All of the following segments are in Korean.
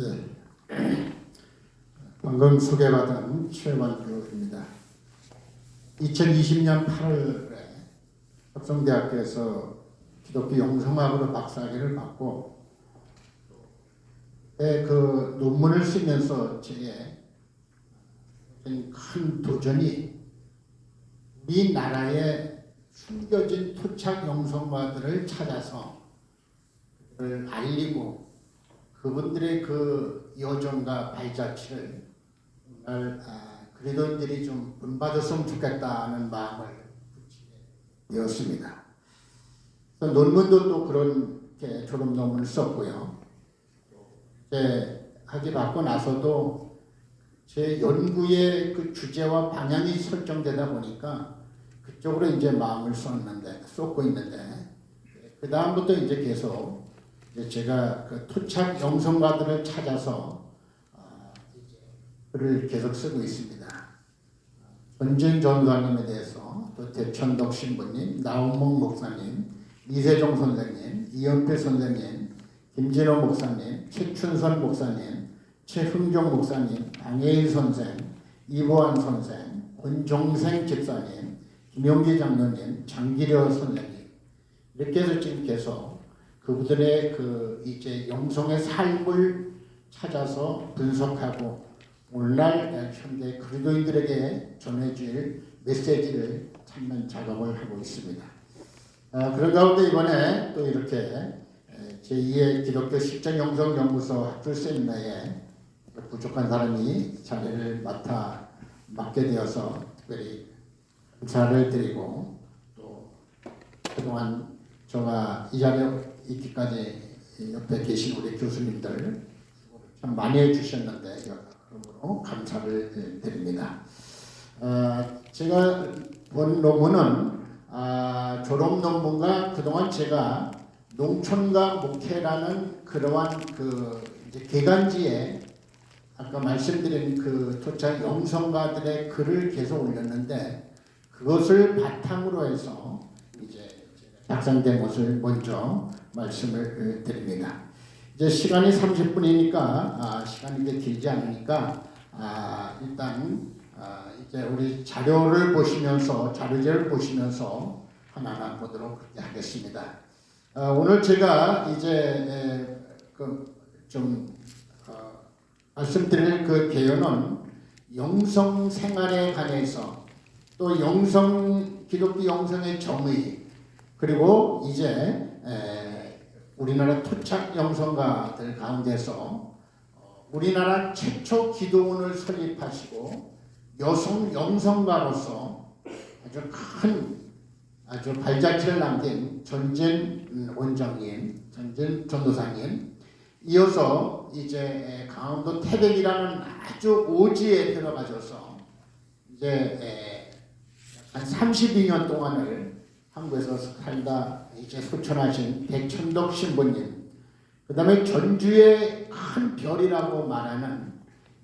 예. 방금 소개받은 최완규입니다. 2020년 8월에 합성대학교에서 기독교 영성학으로 박사학위를 받고 그 논문을 쓰면서 제게 큰 도전이 우리나라에 숨겨진 토착 영성가들을 찾아서 그를 알리고 그분들의 그 여정과 발자취를 정말 그리스도인들이 좀 본받았으면 좋겠다는 마음을 붙이게 되었습니다. 논문도 또 그렇게 졸업 논문을 썼고요. 이제 학위 받고 나서도 제 연구의 그 주제와 방향이 설정되다 보니까 그쪽으로 이제 마음을 쏟고 있는데 그 다음부터 이제 계속 제가 그 토착 영성가들을 찾아서 글을 계속 쓰고 있습니다. 전진 전도사님에 대해서 또 대천덕 신부님, 나온목 목사님, 이세종 선생님, 이연필 선생님, 김진호 목사님, 최춘선 목사님, 최흥종 목사님, 방혜인 선생, 이보환 선생, 권종생 집사님, 김용기 장로님, 장기려 선생님 이렇게 해서 지금 계속 그분들의 그 이제 영성의 삶을 찾아서 분석하고 오늘날 현대 그리스도인들에게 전해질 메시지를 찾는 작업을 하고 있습니다. 그런 가운데 이번에 또 이렇게 제2의 기독교 실전영성연구소 학술 세미나에 부족한 사람이 자리를 맡게 되어서 특별히 감사를 드리고 또 그동안 제가 이 자리에 있기까지 옆에 계신 우리 교수님들 참 많이 해주셨는데 여러모로 감사를 드립니다. 제가 본 논문은 졸업 논문과 그동안 제가 농촌과 목회라는 그러한 그 이제 개간지에 아까 말씀드린 그 토착 영성가들의 글을 계속 올렸는데 그것을 바탕으로 해서 이제 작성된 것을 먼저 말씀을 드립니다. 이제 시간이 30분이니까 시간이 이제 길지 않으니까 일단 이제 우리 자료를 보시면서 자료제를 보시면서 하나하나 보도록 그렇게 하겠습니다. 오늘 제가 이제 말씀드릴 그 개요는 영성 생활에 관해서 또 기독교 영성의 정의 그리고 이제 우리나라 토착 영성가들 가운데서 우리나라 최초 기도원을 설립하시고 여성 영성가로서 아주 발자취를 남긴 전진 원장님, 전진 전도사님, 이어서 이제 강원도 태백이라는 아주 오지에 들어가셔서 이제 한 32년 동안을 한국에서 살다 이제 소천하신 대천덕 신부님, 그 다음에 전주의 큰 별이라고 말하는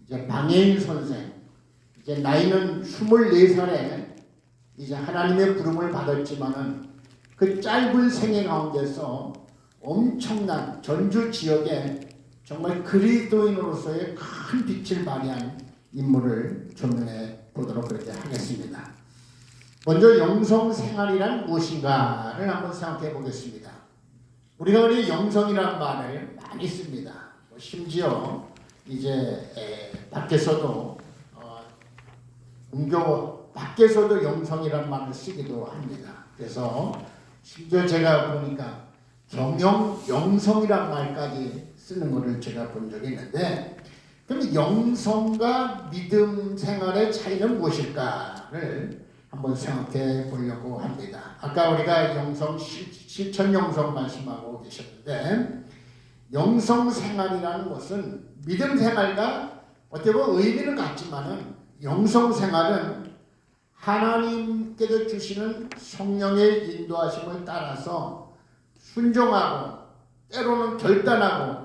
이제 방혜인 선생, 이제 나이는 24살에 이제 하나님의 부름을 받았지만은 그 짧은 생애 가운데서 엄청난 전주 지역에 정말 그리스도인으로서의 큰 빛을 발휘한 인물을 조명해 보도록 그렇게 하겠습니다. 먼저 영성 생활이란 무엇인가를 한번 생각해 보겠습니다. 우리가 우리 영성이라는 말을 많이 씁니다. 심지어 이제 밖에서도 종교 밖에서도 영성이라는 말을 쓰기도 합니다. 그래서 심지어 제가 보니까 경영 영성이라는 말까지 쓰는 것을 제가 본 적이 있는데, 그럼 영성과 믿음 생활의 차이는 무엇일까를 한번 생각해 보려고 합니다. 아까 우리가 영성 실천 영성 말씀하고 계셨는데, 영성 생활이라는 것은 믿음 생활과 어떻게 보면 의미는 같지만은 영성 생활은 하나님께서 주시는 성령의 인도하심을 따라서 순종하고 때로는 결단하고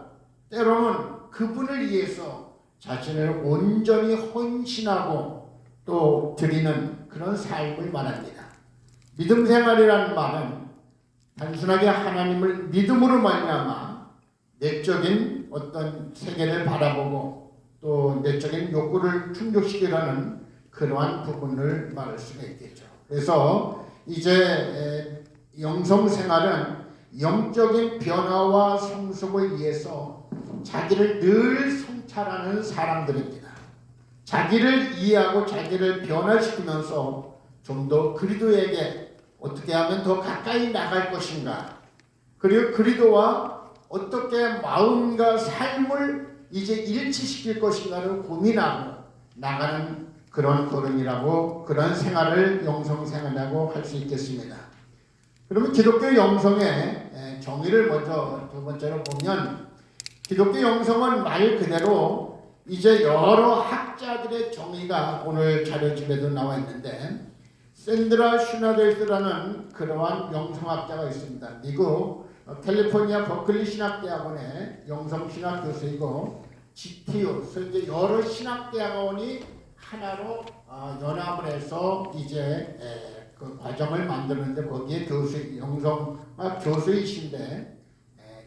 때로는 그분을 위해서 자신을 온전히 헌신하고 또 드리는 그런 삶을 말합니다. 믿음 생활이라는 말은 단순하게 하나님을 믿음으로 말미암아 내적인 어떤 세계를 바라보고 또 내적인 욕구를 충족시키려는 그러한 부분을 말할 수가 있겠죠. 그래서 이제 영성 생활은 영적인 변화와 성숙을 위해서 자기를 늘 성찰하는 사람들입니다. 자기를 이해하고 자기를 변화시키면서 좀 더 그리스도에게 어떻게 하면 더 가까이 나갈 것인가, 그리고 그리스도와 어떻게 마음과 삶을 이제 일치시킬 것인가를 고민하고 나가는 그런 걸음이라고, 그런 생활을 영성생활이라고 할 수 있겠습니다. 그러면 기독교 영성의 정의를 먼저 두 번째로 보면, 기독교 영성은 말 그대로 이제 여러 학자들의 정의가 오늘 자료집에도 나와 있는데, 샌드라 슈나델스라는 그러한 영성학자가 있습니다. 미국 캘리포니아 버클리 신학대학원의 영성신학 교수이고, GTU, 이제 여러 신학대학원이 하나로 연합을 해서 이제 그 과정을 만드는데, 거기에 교수, 영성학 교수이신데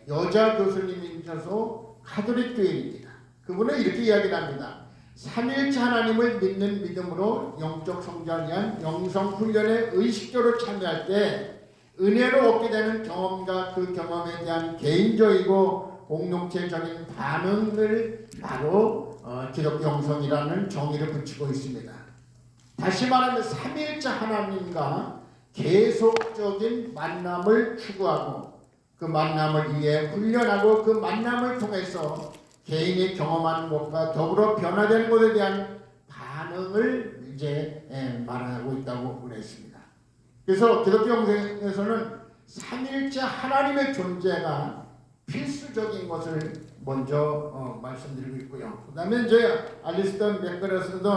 여자 교수님이셔서 가톨릭 교인입니다. 그분은 이렇게 이야기를 합니다. 삼일체 하나님을 믿는 믿음으로 영적 성장을 위한 영성 훈련에 의식적으로 참여할 때 은혜로 얻게 되는 경험과 그 경험에 대한 개인적이고 공동체적인 반응을 바로 기독교 영성이라는 정의를 붙이고 있습니다. 다시 말하면 삼일체 하나님과 계속적인 만남을 추구하고 그 만남을 위해 훈련하고 그 만남을 통해서 개인이 경험하는 것과 더불어 변화되는 것에 대한 반응을 이제 말하고 있다고 그랬습니다. 그래서 기독교 영성에서는 삼일체 하나님의 존재가 필수적인 것을 먼저 말씀드리고 있고요. 그 다음에 이제 알리스턴 맥거레스는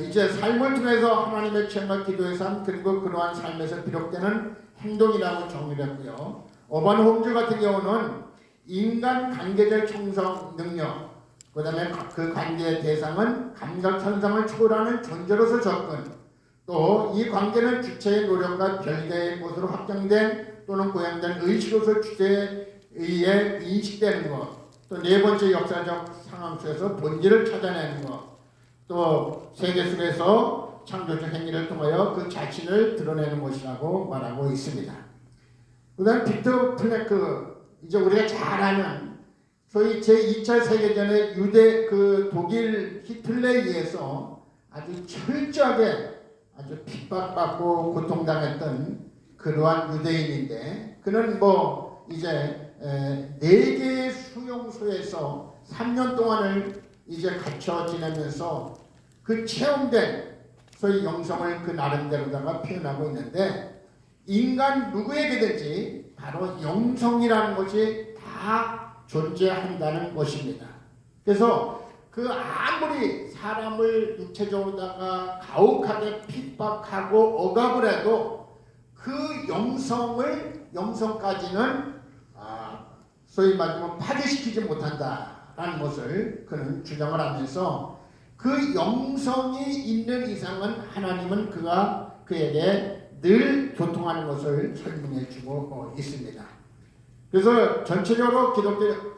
이제 삶을 통해서 하나님의 체험과 기도의 삶, 그리고 그러한 삶에서 비롯되는 행동이라고 정의를 했고요. 어반 홈즈 같은 경우는 인간 관계적 형성 능력, 그 다음에 그 관계의 대상은 감각 현상을 초월하는 존재로서 접근, 또 이 관계는 주체의 노력과 별개의 것으로 확정된 또는 고양된 의식으로서 주체에 의해 인식되는 것, 또 네 번째 역사적 상황 속에서 본질을 찾아내는 것, 또 세계 속에서 창조적 행위를 통하여 그 자신을 드러내는 것이라고 말하고 있습니다. 그 다음 빅터 플랭크, 이제 우리가 잘 아는 소위 제2차 세계전의 유대 그 독일 히틀러에 의해서 아주 철저하게 아주 핍박받고 고통당했던 그러한 유대인인데, 그는 뭐 이제 4개의 수용소에서 3년 동안을 이제 갇혀 지내면서 그 체험된 소위 영성을 그 나름대로다가 표현하고 있는데, 인간 누구에게든지 바로 영성이라는 것이 다 존재한다는 것입니다. 그래서 그 아무리 사람을 육체적으로다가 가혹하게 핍박하고 억압을 해도 그 영성까지는 소위 말하면 파괴시키지 못한다라는 것을 그는 주장을 하면서, 그 영성이 있는 이상은 하나님은 그에게 늘 교통하는 것을 설명해 주고 있습니다. 그래서 전체적으로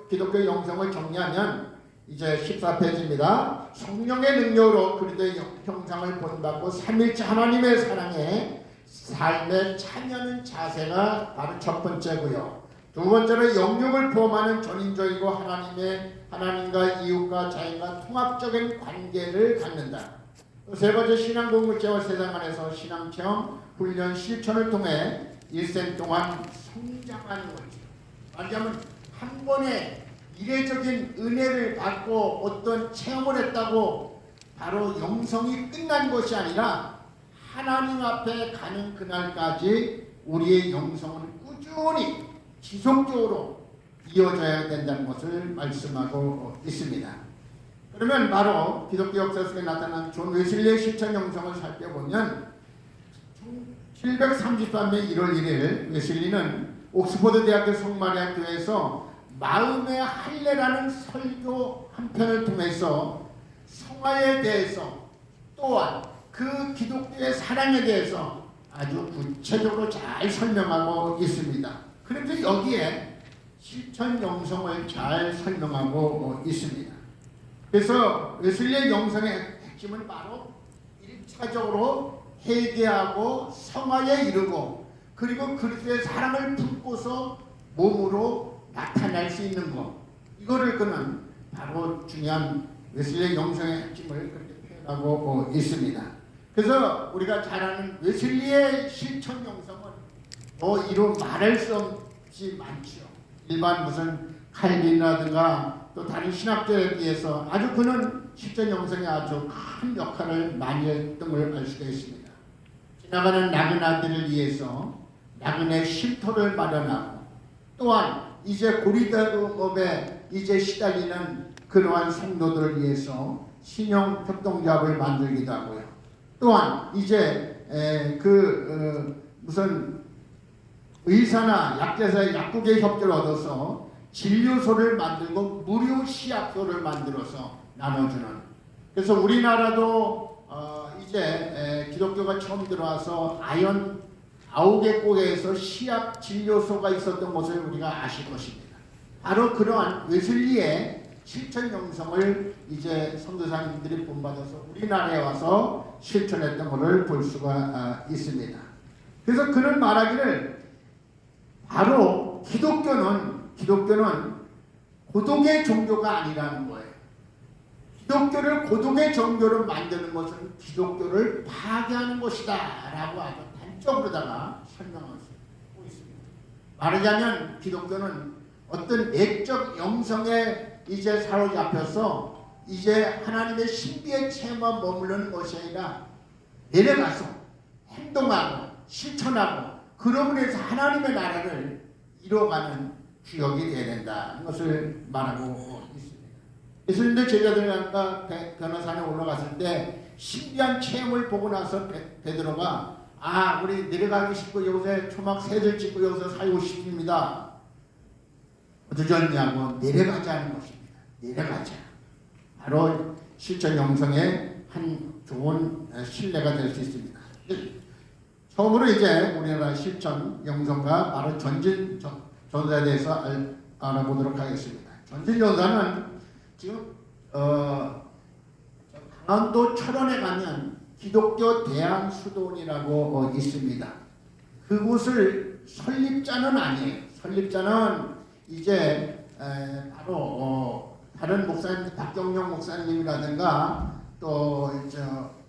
기독교 영성을 정리하면 이제 14페이지입니다. 성령의 능력으로 그리스도의 형상을 본받고 삼일체 하나님의 사랑에 삶에 참여하는 자세가 바로 첫 번째고요. 두 번째는 영육을 포함하는 전인적이고 하나님과 이웃과 자연과 통합적인 관계를 갖는다. 세 번째, 신앙 공부제와 세상 안에서 신앙 체험, 훈련, 실천을 통해 일생 동안 성장하는 거죠. 말하자면 한 번에 이례적인 은혜를 받고 어떤 체험을 했다고 바로 영성이 끝난 것이 아니라 하나님 앞에 가는 그날까지 우리의 영성은 꾸준히 지속적으로 이어져야 된다는 것을 말씀하고 있습니다. 그러면 바로 기독교 역사 속에 나타난 존 웨슬리의 실천 영성을 살펴보면 1733년 1월 1일 웨슬리는 옥스퍼드 대학교 성마리아 교회에서 마음의 할례라는 설교 한 편을 통해서 성화에 대해서 또한 그 기독교의 사랑에 대해서 아주 구체적으로 잘 설명하고 있습니다. 그런데 여기에 실천 영성을 잘 설명하고 있습니다. 그래서 웨슬리의 영성의 핵심은 바로 1차적으로 회개하고 성화에 이르고 그리고 그리스도의 사랑을 품고서 몸으로 나타날 수 있는 것, 이거를 그는 바로 중요한 웨슬리의 영성의 핵심을 그렇게 표현하고 있습니다. 그래서 우리가 잘 아는 웨슬리의 실천 영성은 이루 말할 수 없이 많죠. 일반 무슨 칼빈이라든가 또 다른 신학자에 비해서 아주 그는 실천 영성에 아주 큰 역할을 많이 했던 걸 알 수가 있습니다. 지나가는 나그네들을 위해서 나그네 쉼터를 마련하고 또한 이제 고리대금업에 이제 시달리는 그러한 성도들을 위해서 신형 협동조합을 만들기도 하고요. 또한 이제 무슨 의사나 약제사의 약국의 협조를 얻어서 진료소를 만들고 무료 시약소를 만들어서 나눠주는. 그래서 우리나라도 이제 기독교가 처음 들어와서 아연 9개 국에서 시약 진료소가 있었던 것을 우리가 아실 것입니다. 바로 그러한 웨슬리의 실천 영성을 이제 선교사님들이 본받아서 우리나라에 와서 실천했던 것을 볼 수가 있습니다. 그래서 그는 말하기를 바로 기독교는 고독의 종교가 아니라는 거예요. 기독교를 고독의 종교로 만드는 것은 기독교를 파괴하는 것이다 라고 아주 단적으로다가 설명하고 있습니다. 말하자면 기독교는 어떤 내적 영성에 이제 사로잡혀서 이제 하나님의 신비의 체험만 머무르는 것이 아니라 내려가서 행동하고 실천하고 그러므로 해서 하나님의 나라를 이뤄가는 주역이 되어야 된다는 것을 말하고 있습니다. 예수님도 제자들과 변호사에 올라갔을 때 신비한 체험을 보고 나서 베드로가 우리 내려가기 싶고 여기서 초막 새들 짓고 여기서 살고 싶습니다. 어떻게 하냐고 내려가자는 것입니다. 내려가자. 바로 실천 영성의 한 좋은 신뢰가 될 수 있습니다. 처음으로 이제 우리나라 실천 영성과 바로 전진 전사에 대해서 알아보도록 하겠습니다. 전진 전사는 지금 강원도 철원에 가면 기독교 대한수도원이라고 있습니다. 그곳을 설립자는 아니에요. 설립자는 이제 바로 다른 목사님, 박경영 목사님이라든가 또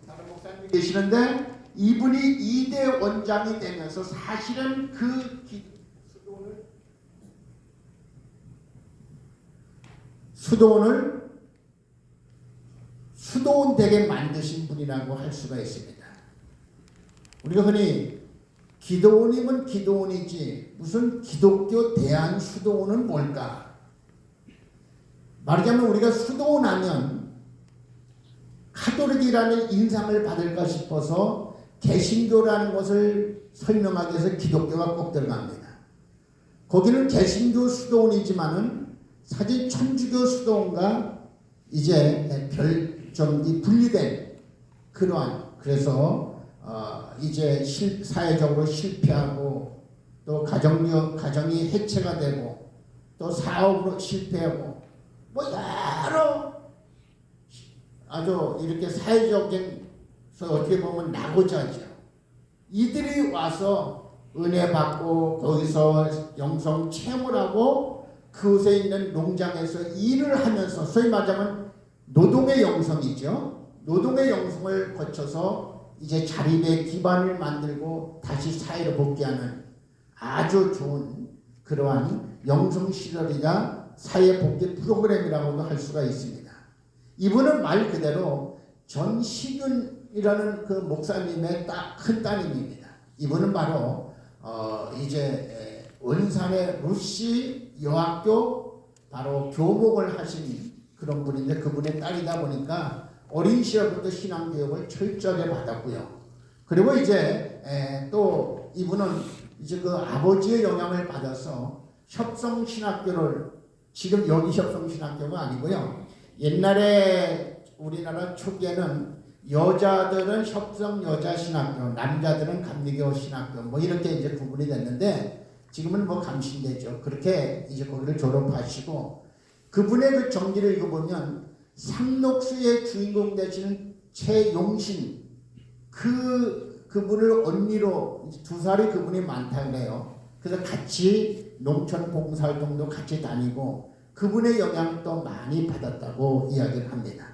다른 목사님이 계시는데 이분이 2대 원장이 되면서 사실은 그 수도원 되게 만드신 분이라고 할 수가 있습니다. 우리가 흔히 기도원이면 기도원이지 무슨 기독교 대한수도원은 뭘까? 말하자면 우리가 수도원 하면 카톨릭이라는 인상을 받을까 싶어서 개신교라는 것을 설명하기 위해서 기독교가 꼭 들어갑니다. 거기는 개신교 수도원이지만은 사실 천주교 수도원과 이제 별점이 분리된 그러한 그래서 이제 사회적으로 실패하고 또 가정이 해체가 되고 또 사업으로 실패하고 뭐 여러 아주 이렇게 사회적인 어떻게 보면 낙오자죠. 이들이 와서 은혜 받고 거기서 영성 체험을 하고 그곳에 있는 농장에서 일을 하면서 소위 말하자면 노동의 영성이죠. 노동의 영성을 거쳐서 이제 자립의 기반을 만들고 다시 사회로 복귀하는 아주 좋은 그러한 영성 시설이자 사회 복귀 프로그램이라고도 할 수가 있습니다. 이분은 말 그대로 전시균이라는 그 목사님의 큰 따님입니다. 이분은 바로 이제 원산의 루시 여학교 바로 교목을 하신 그런 분인데 그분의 딸이다 보니까 어린 시절부터 신앙교육을 철저하게 받았고요. 그리고 이제 또 이분은 이제 그 아버지의 영향을 받아서 협성신학교를 지금 여기 협성신학교가 아니고요. 옛날에 우리나라 초기에는 여자들은 협성여자신학교, 남자들은 감리교신학교 뭐 이렇게 이제 구분이 됐는데 지금은 뭐 감신대죠. 그렇게 이제 거기를 졸업하시고 그분의 그 정기를 읽어보면 상록수의 주인공 되시는 최용신 그분을 언니로 2살이 그분이 많다 그래요. 그래서 같이 농촌 봉사활동도 같이 다니고 그분의 영향을 또 많이 받았다고 이야기를 합니다.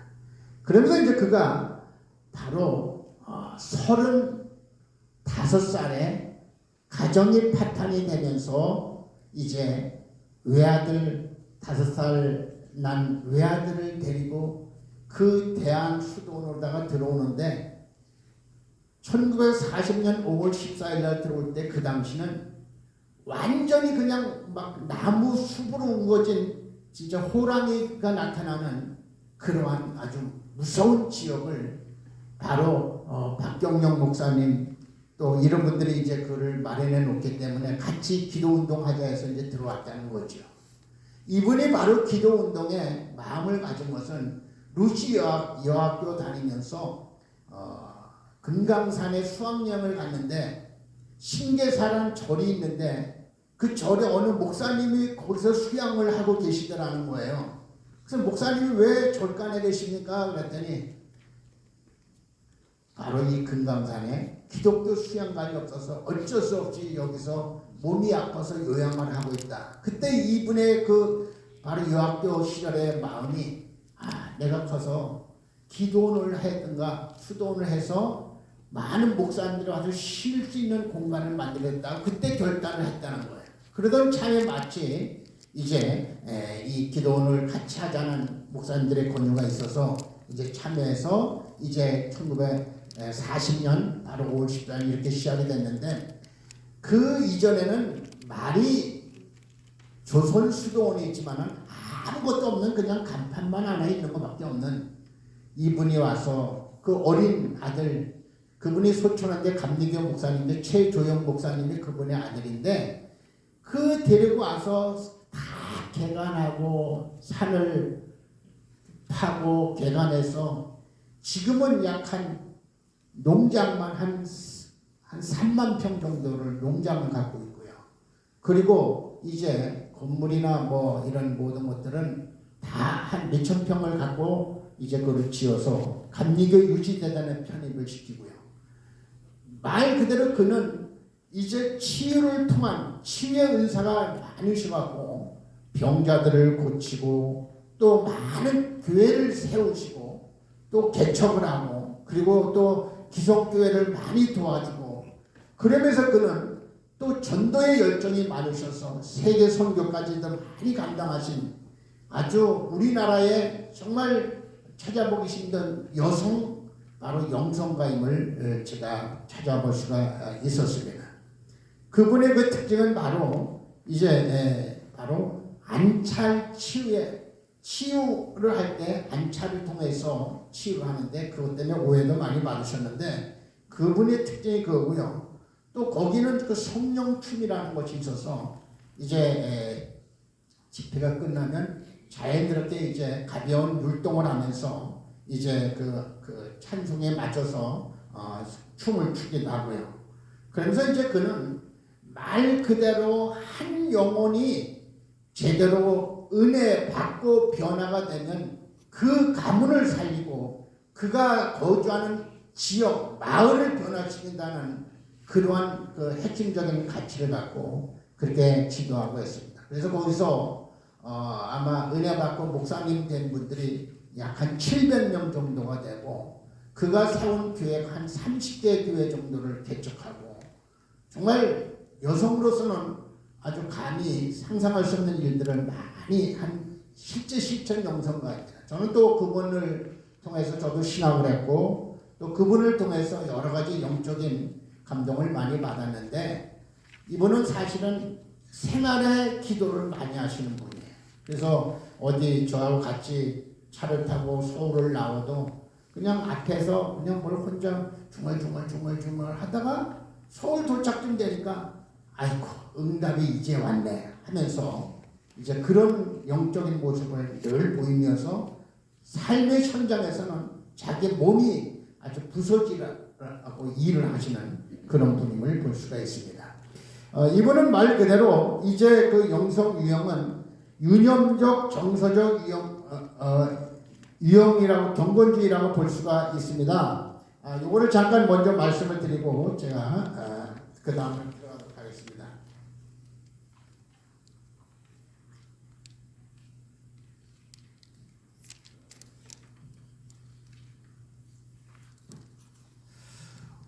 그러면서 이제 그가 바로 35살에 가정이 파탄이 되면서 이제 외아들 5살 난 외아들을 데리고 그 대한 수도원으로다가 들어오는데 1940년 5월 14일 날 들어올 때 그 당시는 완전히 그냥 막 나무 숲으로 우거진 진짜 호랑이가 나타나는 그러한 아주 무서운 지역을 바로 박경영 목사님 또 이런 분들이 이제 그를 마련해 놓기 때문에 같이 기도운동 하자 해서 이제 들어왔다는 거죠. 이분이 바로 기도운동에 마음을 가진 것은 루시 여학교 다니면서 금강산에 수학여행을 갔는데 신계사라는 절이 있는데 그 절에 어느 목사님이 거기서 수양을 하고 계시더라는 거예요. 그래서 목사님이 왜 절간에 계십니까? 그랬더니 바로 이 금강산에 기독교 수양관이 없어서 어쩔 수 없이 여기서 몸이 아파서 요양을 하고 있다. 그때 이분의 그 바로 유학교 시절의 마음이 내가 커서 기도원을 했든가 수도원을 해서 많은 목사님들이 와서 쉴 수 있는 공간을 만들겠다. 그때 결단을 했다는 거예요. 그러던 차에 마치 이제 이 기도원을 같이 하자는 목사님들의 권유가 있어서 이제 참여해서 이제 1940년 바로 5월 14일 이렇게 시작이 됐는데 그 이전에는 말이 조선 수도원이 있지만은 아무것도 없는 그냥 간판만 하나 있는 것밖에 없는 이분이 와서 그 어린 아들 그분이 소천한데 감리교 목사님인데 최조영 목사님이 그분의 아들인데 그 데리고 와서 다 개간하고 산을 파고 개간해서 지금은 약 한 농장만 한 3만 평 정도를 농장을 갖고 있고요. 그리고 이제 건물이나 뭐 이런 모든 것들은 다 한 몇천 평을 갖고 이제 그걸 지어서 감리교 유지재단에 편입을 시키고요. 말 그대로 그는 이제 치유를 통한 치유의 은사가 많으셔갖고 병자들을 고치고 또 많은 교회를 세우시고 또 개척을 하고 그리고 또 기성교회를 많이 도와주고 그러면서 그는 또 전도의 열정이 많으셔서 세계 선교까지도 많이 감당하신 아주 우리나라에 정말 찾아보기 힘든 여성 바로 영성가임을 제가 찾아볼 수가 있었습니다. 그분의 그 특징은 바로 이제 바로 안찰 치유를 할 때 안찰을 통해서 치유를 하는데 그것 때문에 오해도 많이 받으셨는데 그분의 특징이 그거고요. 또 거기는 그 성령춤이라는 것이 있어서 이제 집회가 끝나면 자연스럽게 이제 가벼운 율동을 하면서 이제 그 찬송에 맞춰서 춤을 추기도 하고요. 그러면서 이제 그는 말 그대로 한 영혼이 제대로 은혜 받고 변화가 되면 그 가문을 살리고 그가 거주하는 지역, 마을을 변화시킨다는 그러한 그 핵심적인 가치를 갖고 그렇게 지도하고 있습니다. 그래서 거기서 아마 은혜 받고 목사님 된 분들이 약 한 700명 정도가 되고 그가 세운 교회가 한 30개 교회 정도를 개척하고 정말 여성으로서는 아주 감히 상상할 수 없는 일들을 많이 한 실제 실천 영성가입니다. 저는 또 그분을 통해서 저도 신학을 했고 또 그분을 통해서 여러 가지 영적인 감동을 많이 받았는데 이분은 사실은 생활의 기도를 많이 하시는 분이에요. 그래서 어디 저하고 같이 차를 타고 서울을 나와도 그냥 앞에서 그냥 뭘 혼자 중얼중얼 하다가 서울 도착쯤 되니까 아이고 응답이 이제 왔네 하면서 이제 그런 영적인 모습을 늘 보이면서 삶의 현장에서는 자기 몸이 아주 부서지라고 일을 하시는 그런 분임을 볼 수가 있습니다. 이분은 말 그대로 이제 그 영성 유형은 유념적 정서적 유형이라고 경건주의라고 볼 수가 있습니다. 이거를 잠깐 먼저 말씀을 드리고 제가 그 다음을 들어가도록 하겠습니다.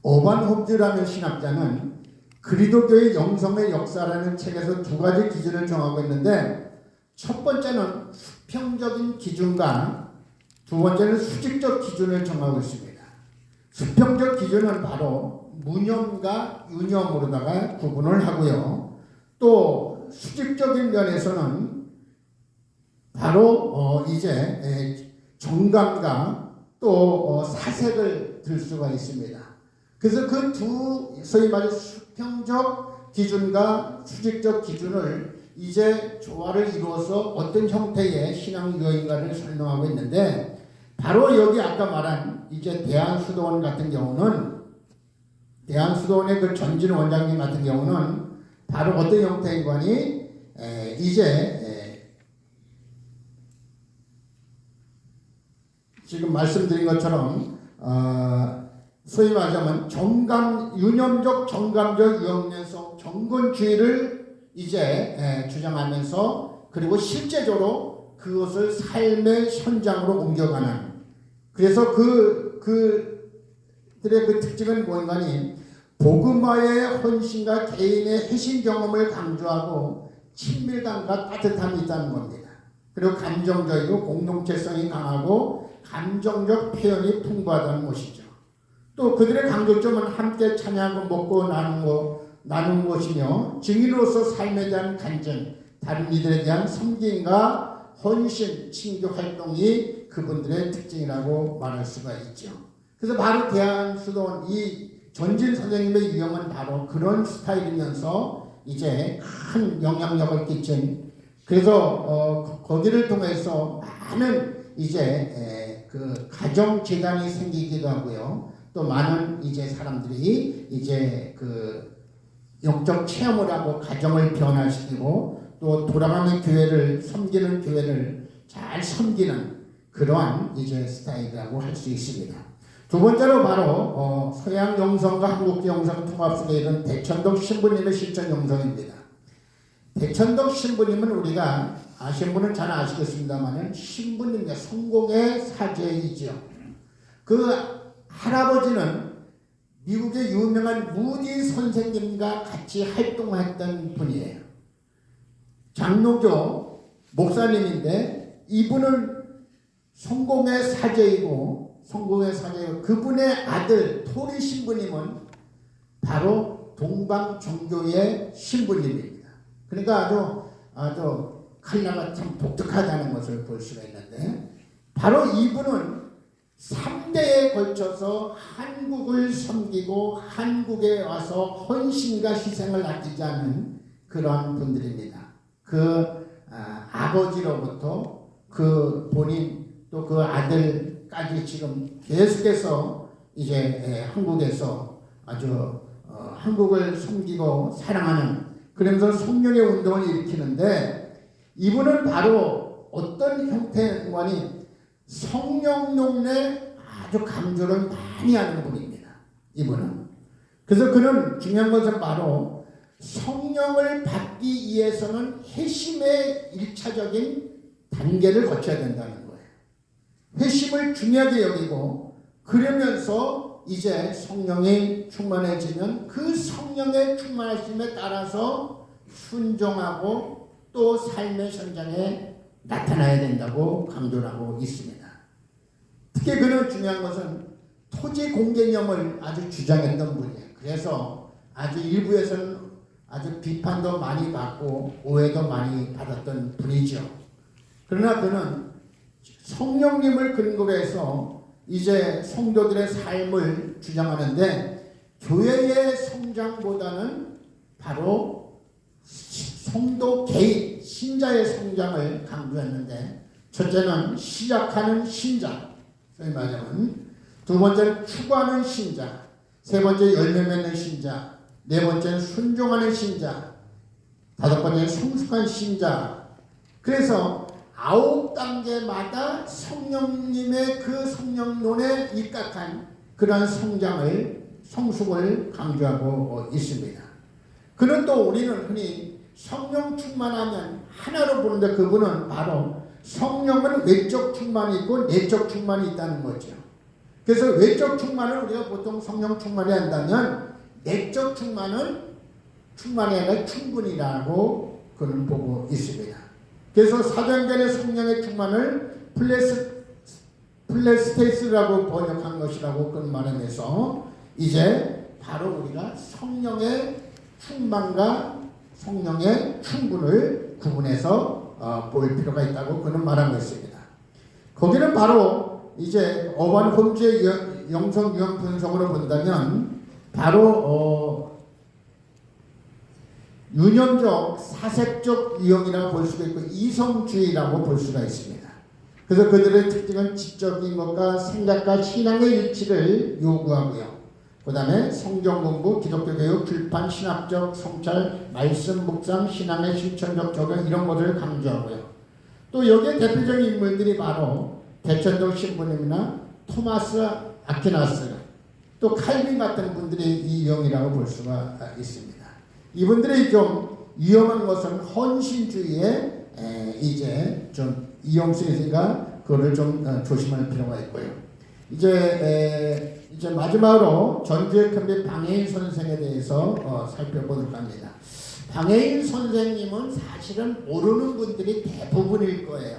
오반 홈즈라는 신학자는 그리스도교의 영성의 역사라는 책에서 두 가지 기준을 정하고 있는데, 첫 번째는 수평적인 기준과 두 번째는 수직적 기준을 정하고 있습니다. 수평적 기준은 바로 무념과 유념으로다가 구분을 하고요. 또 수직적인 면에서는 바로 이제 정감과 또 사색을 들 수가 있습니다. 그래서 그 두 소위 말해 수평적 기준과 수직적 기준을 이제 조화를 이루어서 어떤 형태의 신앙 유형인가를 설명하고 있는데, 바로 여기 아까 말한 이제 대한수도원 같은 경우는, 대한수도원의 그 전진 원장님 같은 경우는 바로 어떤 형태인 거니, 이제 지금 말씀드린 것처럼 소위 말하자면 유념적 정감적 유형연성 경건주의를 이제 주장하면서, 그리고 실제적으로 그것을 삶의 현장으로 옮겨가는, 그래서 그들의 그 특징은 뭔가니 복음화의 헌신과 개인의 회신 경험을 강조하고 친밀감과 따뜻함이 있다는 겁니다. 그리고 감정적이고 공동체성이 강하고 감정적 표현이 풍부하다는 것이죠. 또 그들의 강조점은 함께 찬양하고 먹고 나누는 것이며, 증인으로서 삶에 대한 간증, 다른 이들에 대한 섬김과 헌신, 친교 활동이 그분들의 특징이라고 말할 수가 있죠. 그래서 바로 대한수도원 이 전진 선생님의 유형은 바로 그런 스타일이면서 이제 큰 영향력을 끼친, 그래서 거기를 통해서 많은 이제 그 가정 재단이 생기기도 하고요. 또 많은 이제 사람들이 이제 그 영적 체험을 하고 가정을 변화시키고 또 돌아가는 교회를 섬기는 교회를 잘 섬기는 그러한 이제 스타일이라고 할 수 있습니다. 두 번째로 바로 서양 영성과 한국 영성 통합 속에 이른 대천덕 신부님의 실천 영성입니다. 대천덕 신부님은 우리가 아시는 분은 잘 아시겠습니다만 신부님의 성공의 사제이죠. 그 할아버지는 미국의 유명한 무디 선생님과 같이 활동했던 분이에요. 장로교 목사님인데 이분은 성공의 사제이고 그분의 아들 토리 신부님은 바로 동방정교의 신부님입니다. 그러니까 아주 칼라가 참 독특하다는 것을 볼 수가 있는데, 바로 이분은 3대에 걸쳐서 한국을 섬기고 한국에 와서 헌신과 희생을 아끼지 않은 그러한 분들입니다. 그 아버지로부터 그 본인 또 그 아들까지 지금 계속해서 이제 한국에서 아주 한국을 섬기고 사랑하는, 그러면서 성령의 운동을 일으키는데, 이분은 바로 어떤 형태관이 성령 용례 아주 강조를 많이 하는 분입니다. 이분은. 그래서 그는 중요한 것은 바로 성령을 받기 위해서는 회심의 1차적인 단계를 거쳐야 된다는 거예요. 회심을 중요하게 여기고, 그러면서 이제 성령이 충만해지면 그 성령의 충만하심에 따라서 순종하고 또 삶의 현장에 나타나야 된다고 강조를 하고 있습니다. 특히 그는 중요한 것은 토지 공개념을 아주 주장했던 분이에요. 그래서 아주 일부에서는 아주 비판도 많이 받고 오해도 많이 받았던 분이죠. 그러나 그는 성령님을 근거로 해서 이제 성도들의 삶을 주장하는데, 교회의 성장보다는 바로 성도 개인, 신자의 성장을 강조했는데, 첫째는 시작하는 신자, 소위 말하면 두 번째는 추구하는 신자, 세 번째 열매 맺는 신자, 네 번째는 순종하는 신자, 다섯 번째는 성숙한 신자. 그래서 9단계마다 성령님의 그 성령론에 입각한 그러한 성숙을 강조하고 있습니다. 그는 또 우리는 흔히 성령 충만하면 하나로 보는데 그분은 바로 성령은 외적 충만이 있고 내적 충만이 있다는 거죠. 그래서 외적 충만을 우리가 보통 성령 충만이 한다면 내적 충만이 아니라 충분이라고 그는 보고 있습니다. 그래서 사도행전의 성령의 충만을 플레스테이스라고 번역한 것이라고 그는 말하면서 이제 바로 우리가 성령의 충만과 성령의 충분을 구분해서 볼 필요가 있다고 그는 말하고 있습니다. 거기는 바로 이제 어반 홈즈의 영성 유형 분석으로 본다면 바로 유념적 사색적 유형이라고 볼 수가 있고 이성주의라고 볼 수가 있습니다. 그래서 그들의 특징은 지적인 것과 생각과 신앙의 일치를 요구하고요. 그 다음에 성경 공부, 기독교 교육, 출판, 신학적 성찰, 말씀 묵상, 신앙의 실천적 적용 이런 것을 강조하고요. 또 여기에 대표적인 인물들이 바로 대천동 신부님이나 토마스 아퀴나스, 또 칼빈 같은 분들이 이 유형이라고 볼 수가 있습니다. 이분들이 좀 위험한 것은 헌신주의에 이제 좀 이용성이 있으니까 그거를 좀 조심할 필요가 있고요. 이제 마지막으로 전주의 큰비 방해인 선생에 대해서 살펴보도록 합니다. 방해인 선생님은 사실은 모르는 분들이 대부분일 거예요.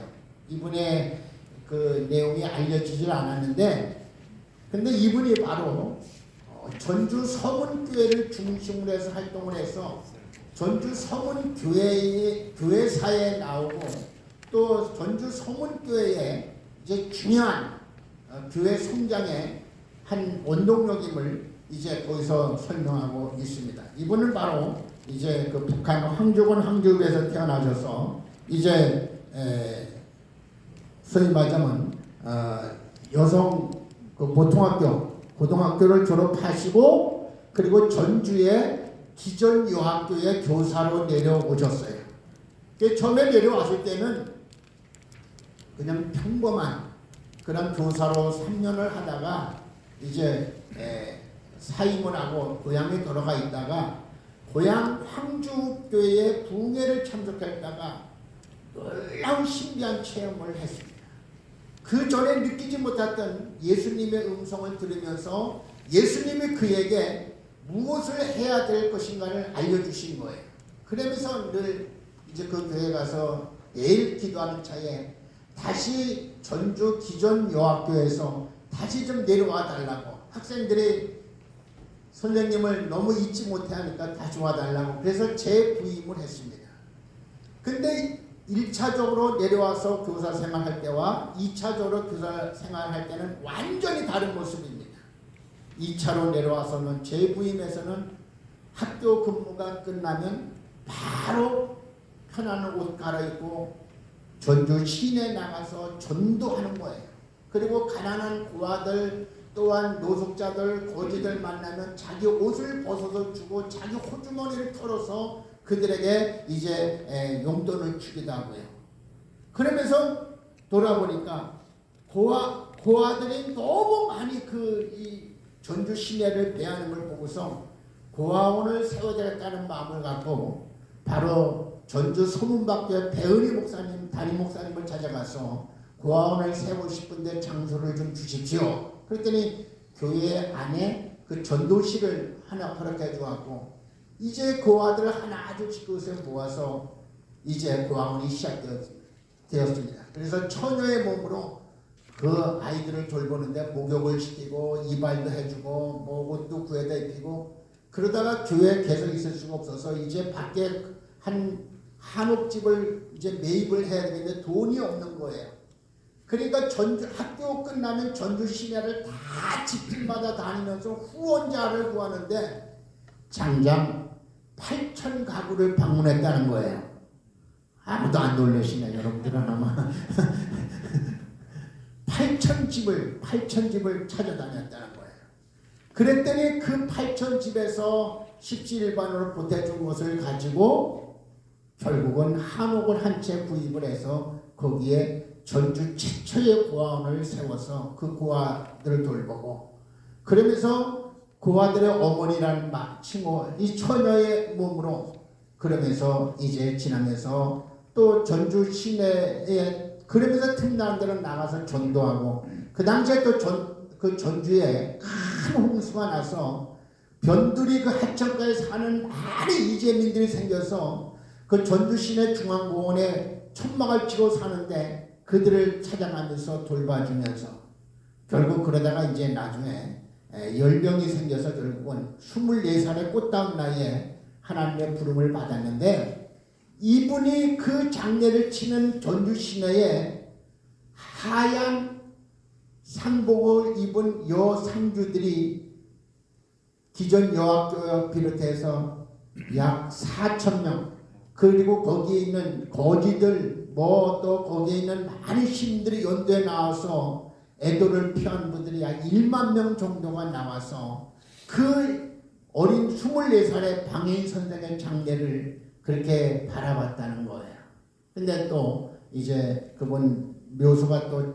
이분의 그 내용이 알려지질 않았는데, 근데 이분이 바로 전주 서문교회를 중심으로 해서 활동을 해서 전주 서문교회사에 나오고 또 전주 서문교회에 이제 중요한 교회 성장의 한 원동력임을 이제 거기서 설명하고 있습니다. 이분은 바로 이제 그 북한 황교안 황교읍에서 태어나셔서 이제 소위 말하자면 여성 그 보통학교 고등학교를 졸업하시고 그리고 전주의 기전여학교의 교사로 내려오셨어요. 처음에 내려왔을 때는 그냥 평범한 그런 교사로 3년을 하다가 이제 사임을 하고 고향에 돌아가 있다가 고향 황주교회의 부흥회를 참석했다가 놀라운 신비한 체험을 했습니다. 그 전에 느끼지 못했던 예수님의 음성을 들으면서 예수님이 그에게 무엇을 해야 될 것인가를 알려주신 거예요. 그러면서 늘 이제 그 교회 가서 매일 기도하는 차에 다시 전주 기존 여학교에서 다시 좀 내려와 달라고, 학생들이 선생님을 너무 잊지 못해 하니까 다시 와 달라고 그래서 재부임을 했습니다. 근데 1차적으로 내려와서 교사 생활할 때와 2차적으로 교사 생활할 때는 완전히 다른 모습입니다. 2차로 내려와서는 재부임에서는 학교 근무가 끝나면 바로 편안한 옷 갈아입고 전주 시내 나가서 전도하는 거예요. 그리고 가난한 고아들 또한 노숙자들 거지들 만나면 자기 옷을 벗어서 주고 자기 호주머니를 털어서 그들에게 이제 용돈을 주기도 하고요. 그러면서 돌아보니까 고아들이 너무 많이 이 전주 시내를 배하는 걸 보고서 고아원을 세워야 되겠다는 마음을 갖고 바로 전주 소문밖에 배은희 목사님, 담임 목사님을 찾아가서 고아원을 세우고 싶은데 장소를 좀 주십시오. 그랬더니 교회 안에 그 전도실을 하나 허락해 주었고 이제 고아들 하나 둘씩 그것을 모아서 이제 고아원이 시작되었습니다. 그래서 처녀의 몸으로 그 아이들을 돌보는데 목욕을 시키고 이발도 해주고 뭐 옷도 구해다 입히고 그러다가 교회에 계속 있을 수가 없어서 이제 밖에 한옥집을 이제 매입을 해야 되는데 돈이 없는 거예요. 그러니까 전주 학교 끝나면 전주 시내를 다 집집마다 다니면서 후원자를 구하는데 장장 8,000 가구를 방문했다는 거예요. 아무도 안 놀라시네 여러분들은 아마. 8,000집을 찾아다녔다는 거예요. 그랬더니 그 8,000집에서 십시일반으로 보태준 것을 가지고 결국은 한옥을 한 채 구입을 해서 거기에 전주 최초의 고아원을 세워서 그 고아들을 돌보고, 그러면서 고아들의 어머니라는 칭호, 이 처녀의 몸으로, 그러면서 이제 지나면서 또 전주 시내에 그러면서 틈나는 데는 나가서 전도하고, 그 당시에 또 그 전주에 큰 홍수가 나서 변두리 그 하천가에 사는 많은 이재민들이 생겨서 그 전주 시내 중앙공원에 천막을 치고 사는데 그들을 찾아가면서 돌봐주면서 결국 그러다가 이제 나중에 열병이 생겨서 결국은 24살의 꽃다운 나이에 하나님의 부름을 받았는데, 이분이 그 장례를 치는 전주 시내에 하얀 상복을 입은 여상주들이 기존 여학교 비롯해서 약 4,000명, 그리고 거기에 있는 거지들 또 거기에 있는 많은 시민들이 연도에 나와서 애도를 표한 분들이 약 1만 명 정도가 나와서 그 어린 24살의 방해인 선생의 장례를 그렇게 바라봤다는 거예요. 근데 또 이제 그분 묘소가 또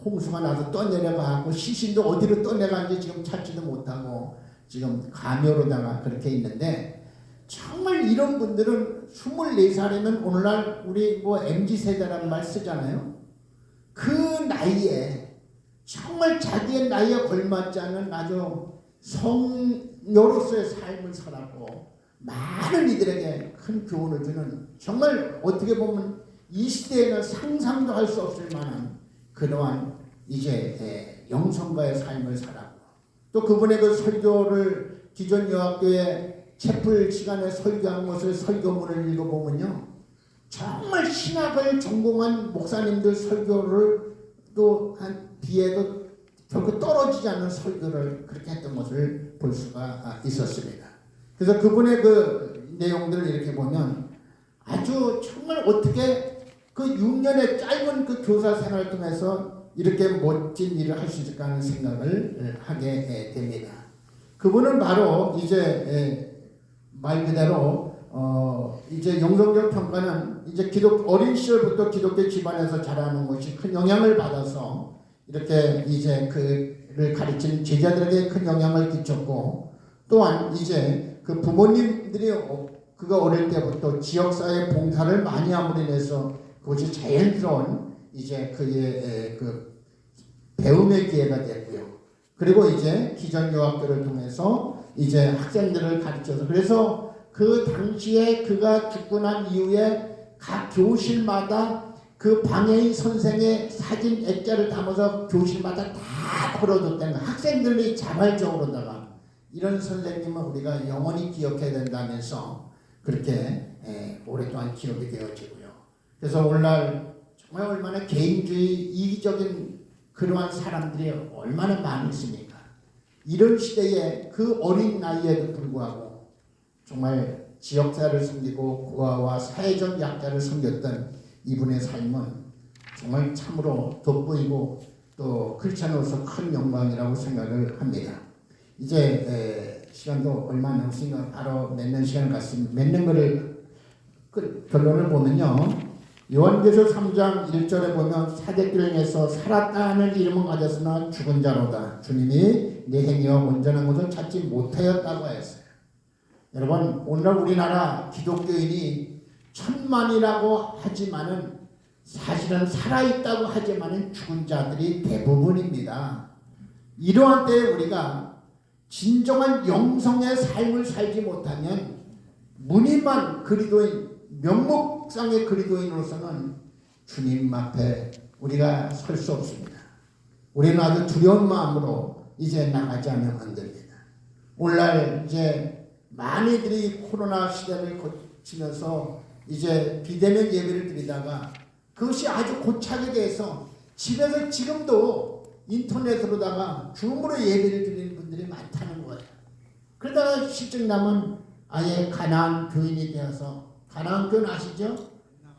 홍수가 나서 떠내려가고 시신도 어디로 떠내려간지 지금 찾지도 못하고 지금 가묘로다가 그렇게 있는데, 정말 이런 분들은 24살이면 오늘날 우리 MZ세대라는 말 쓰잖아요. 그 나이에 정말 자기의 나이에 걸맞지 않은 아주 성녀로서의 삶을 살았고 많은 이들에게 큰 교훈을 주는, 정말 어떻게 보면 이 시대에는 상상도 할 수 없을 만한 그러한 이제 영성가의 삶을 살았고, 또 그분의 그 설교를 기존 여학교에 채플 시간에 설교한 것을 설교문을 읽어보면요, 정말 신학을 전공한 목사님들 설교를 또 한 비에도 결코 떨어지지 않는 설교를 그렇게 했던 것을 볼 수가 있었습니다. 그래서 그분의 그 내용들을 이렇게 보면 아주 정말 어떻게 그 6년의 짧은 그 교사 생활을 통해서 이렇게 멋진 일을 할 수 있을까 하는 생각을 하게 됩니다. 그분은 바로 이제 말 그대로 이제 영성적 평가는 이제 어린 시절부터 기독교 집안에서 자라는 것이 큰 영향을 받아서 이렇게 이제 그를 가르치는 제자들에게 큰 영향을 끼쳤고, 또한 이제 그 부모님들이 그가 어릴 때부터 지역사회 봉사를 많이 함으로 인해서 그것이 자연스러운 이제 그의 그 배움의 기회가 됐고요. 그리고 이제 기존 유학교를 통해서 이제 학생들을 가르쳐서, 그래서 그 당시에 그가 죽고 난 이후에 각 교실마다 그 방해인 선생의 사진 액자를 담아서 교실마다 다 걸어뒀다는 거예요. 학생들이 자발적으로다가 이런 선생님은 우리가 영원히 기억해야 된다면서 그렇게 오랫동안 기억이 되어지고요. 그래서 오늘날 정말 얼마나 개인주의 이기적인 그러한 사람들이 얼마나 많이 있습니까? 이런 시대에 그 어린 나이에도 불구하고 정말 지역사를 섬기고 고아와 사회적 약자를 섬겼던 이분의 삶은 정말 참으로 돋보이고 또 크리스찬으로서 큰 영광이라고 생각을 합니다. 이제 시간도 얼마 안 남았으니까 바로 맺는 시간을 갖습니다. 맺는 거를 결론을 보면요, 요한계시록 3장 1절에 보면 사대길을 내서 살았다는 이름은 가졌으나 죽은 자로다. 주님이 내 행위와 온전한 것을 찾지 못하였다고 했어요. 여러분, 오늘날 우리나라 기독교인이 1000만이라고 하지만은 사실은 살아있다고 하지만은 죽은 자들이 대부분입니다. 이러한 때에 우리가 진정한 영성의 삶을 살지 못하면 무늬만 그리도인, 명목상의 그리도인으로서는 주님 앞에 우리가 설 수 없습니다. 우리는 아주 두려운 마음으로 이제 나가지 않으면 안 됩니다. 오늘날 이제 많이들이 코로나 시대를 거치면서 이제 비대면 예배를 드리다가 그것이 아주 고착이 돼서 집에서 지금도 인터넷으로다가 줌으로 예배를 드리는 분들이 많다는 거예요. 그러다가 실증나면 아예 가나안 교인이 되어서, 가나안 교인 아시죠?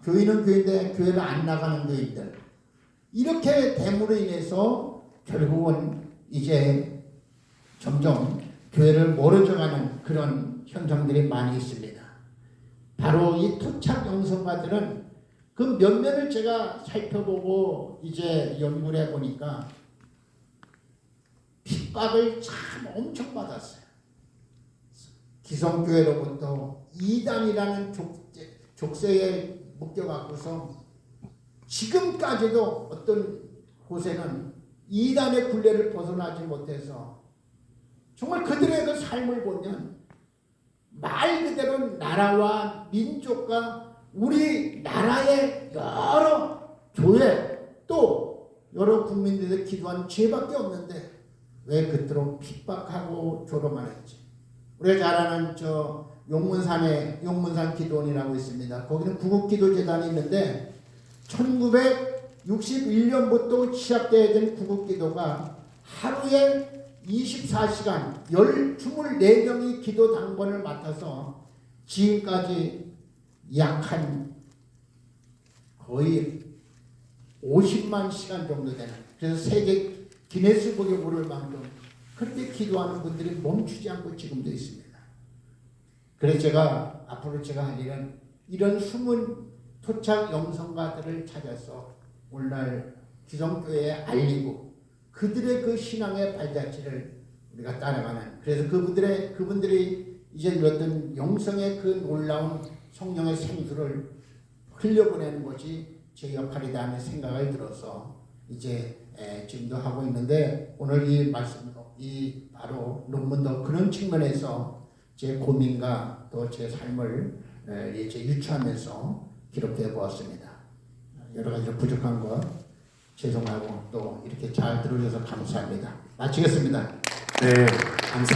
교인은 교인인데 교회를 안 나가는 교인들, 이렇게 됨으로 인해서 결국은 이제 점점 교회를 멀어져가는 그런 현상들이 많이 있습니다. 바로 이 토착 영성가들은 그 면면을 제가 살펴보고 이제 연구를 해보니까 핍박을 참 엄청 받았어요. 기성교회로부터 이단이라는 족쇄에 묶여갖고서 지금까지도 어떤 곳에는 이단의 굴레를 벗어나지 못해서 정말 그들의 그 삶을 보면 말 그대로 나라와 민족과 우리 나라의 여러 교회 또 여러 국민들이 기도한 죄밖에 없는데 왜 그토록 핍박하고 조롱을 했지? 우리가 잘 아는 저 용문산에 용문산 기도원이라고 있습니다. 거기는 구국기도재단이 있는데 1961년부터 시작되어야 된 구국기도가 하루에 24시간 24명이 기도 당번을 맡아서 지금까지 약 한 거의 50만 시간 정도 되는, 그래서 세계 기네스북에 오를 만큼 그렇게 기도하는 분들이 멈추지 않고 지금도 있습니다. 그래서 제가 앞으로 제가 할 일은 이런 숨은 토착 영성가들을 찾아서 오늘날 기성교회에 알리고 그들의 그 신앙의 발자취를 우리가 따라가는, 그래서 그분들이 이제 누렸던 영성의 그 놀라운 성령의 생수를 흘려보내는 것이 제 역할이다 하는 생각을 들어서 이제 지금도 하고 있는데, 오늘 이 말씀도 이 바로 논문도 그런 측면에서 제 고민과 또 제 삶을 이제 유추하면서 기록해 보았습니다. 여러 가지로 부족한 것 죄송하고 또 이렇게 잘 들어주셔서 감사합니다. 마치겠습니다. 네, 감사합니다.